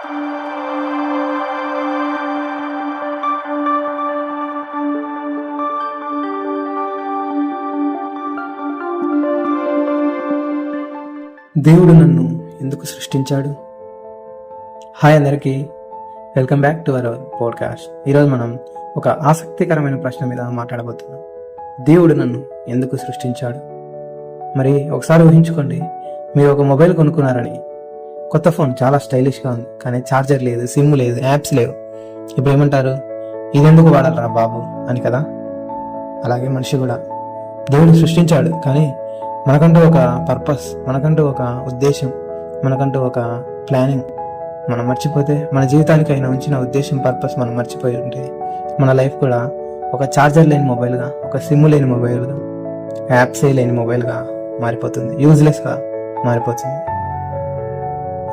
దేవుడు నన్ను ఎందుకు సృష్టించాడు? హాయ్ అందరికీ, welcome back to our podcast. ఈరోజు మనం ఒక ఆసక్తికరమైన ప్రశ్న మీద మాట్లాడబోతున్నాం. దేవుడు నన్ను ఎందుకు సృష్టించాడు? మరి ఒకసారి ఊహించుకోండి, మీరు ఒక మొబైల్ కొనుక్కున్నారని. కొత్త ఫోన్ చాలా స్టైలిష్గా ఉంది, కానీ ఛార్జర్ లేదు, సిమ్ లేదు, యాప్స్ లేవు. ఇప్పుడు ఏమంటారు? ఇది ఎందుకు వాడాలరా బాబు అని కదా. అలాగే మనిషి కూడా దేవుడు సృష్టించాడు, కానీ మనకంటూ ఒక పర్పస్, మనకంటూ ఒక ఉద్దేశం, మనకంటూ ఒక ప్లానింగ్ మనం మర్చిపోతే, మన జీవితానికి అయినా ఉంచిన ఉద్దేశం, పర్పస్ మనం మర్చిపోయి ఉంటే మన లైఫ్ కూడా ఒక ఛార్జర్ లేని మొబైల్గా, ఒక సిమ్ లేని మొబైల్గా, యాప్సే లేని మొబైల్గా మారిపోతుంది, యూజ్లెస్గా మారిపోతుంది.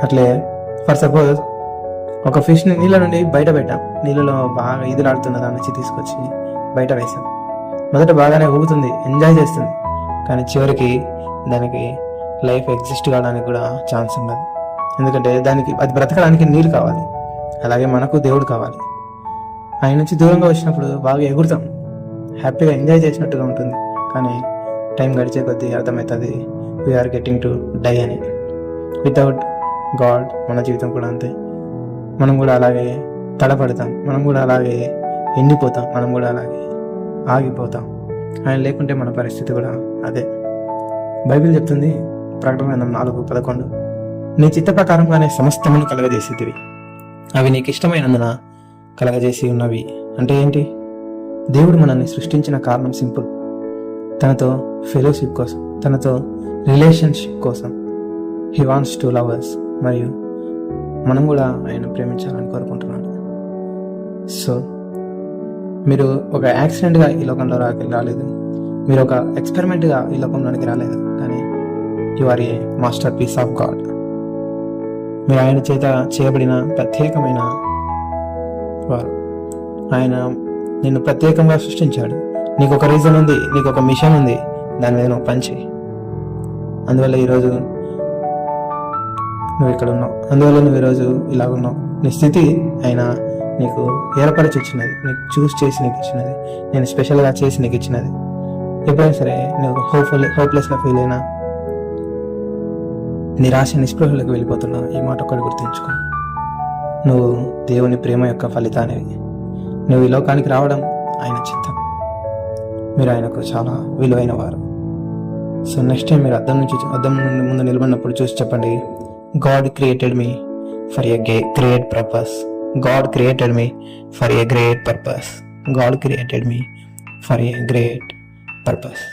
అట్లే ఫర్ సపోజ్ ఒక ఫిష్ని నీళ్ళ నుండి బయట పెట్టాం, నీళ్ళలో బాగా ఈదులాడుతున్న దాన్ని వచ్చి తీసుకొచ్చి బయట వేసాం. మొదట బాగానే ఊగుతుంది, ఎంజాయ్ చేస్తుంది, కానీ చివరికి దానికి లైఫ్ ఎగ్జిస్ట్ కావడానికి కూడా ఛాన్స్ ఉండదు. ఎందుకంటే అది బ్రతకడానికి నీళ్ళు కావాలి. అలాగే మనకు దేవుడు కావాలి. ఆయన నుంచి దూరంగా వచ్చినప్పుడు బాగా ఎగురుతాం, హ్యాపీగా ఎంజాయ్ చేసినట్టుగా ఉంటుంది, కానీ టైం గడిచే కొద్దీ అర్థమవుతుంది వీఆర్ గెట్టింగ్ టు డై అని. వితౌట్ గాడ్ మన జీవితం కూడా అంతే. మనం కూడా అలాగే తడపడతాం, మనం కూడా అలాగే ఎండిపోతాం, మనం కూడా అలాగే ఆగిపోతాం. ఆయన లేకుంటే మన పరిస్థితి కూడా అదే. బైబిల్ చెప్తుంది, ప్రకటన 4:11, నీ చిత్త ప్రకారంగానే సమస్తమును కలగజేసేదివి, అవి నీకు ఇష్టమైనందున కలగజేసి ఉన్నవి. అంటే ఏంటి? దేవుడు మనల్ని సృష్టించిన కారణం సింపుల్, తనతో ఫెలోషిప్ కోసం, తనతో రిలేషన్షిప్ కోసం. He wants to love us, మరియు మనం కూడా ఆయన ప్రేమించాలని కోరుకుంటున్నాడు. సో మీరు ఒక యాక్సిడెంట్గా ఈ లోకంలో రాలేదు, మీరు ఒక ఎక్స్పెరిమెంట్గా ఈ లోకంలోనికి రాలేదు, కానీ you are a masterpiece of God. మీరు ఆయన చేత చేయబడిన ప్రత్యేకమైన వారు. ఆయన నిన్ను ప్రత్యేకంగా సృష్టించాడు. నీకు ఒక రీజన్ ఉంది, నీకు ఒక మిషన్ ఉంది, దాని మీద నువ్వు పని చేయి. అందువల్ల ఈరోజు నువ్వు ఇక్కడ ఉన్నావు, అందువల్ల నువ్వు ఈరోజు ఇలాగున్నావు. నీ స్థితి ఆయన నీకు ఏర్పరిచి ఇచ్చినది, నీకు చూస్ చేసి నీకు ఇచ్చినది, నేను స్పెషల్గా చేసి నీకు ఇచ్చినది. ఎప్పుడైనా సరే నువ్వు హోప్లెస్గా ఫీల్ అయినా, నిరాశ నిస్పృహలకు వెళ్ళిపోతున్నా, ఈ మాట ఒకటి గుర్తుంచుకో, నువ్వు దేవుని ప్రేమ యొక్క ఫలితానివి. నువ్వు ఈ లోకానికి రావడం ఆయన చిత్తం. మీరు ఆయనకు చాలా విలువైన వారు. సో నెక్స్ట్ టైం మీరు అద్దం నుండి ముందు నిలబడినప్పుడు చూసి చెప్పండి, God created me for a great purpose. God created me for a great purpose. God created me for a great purpose.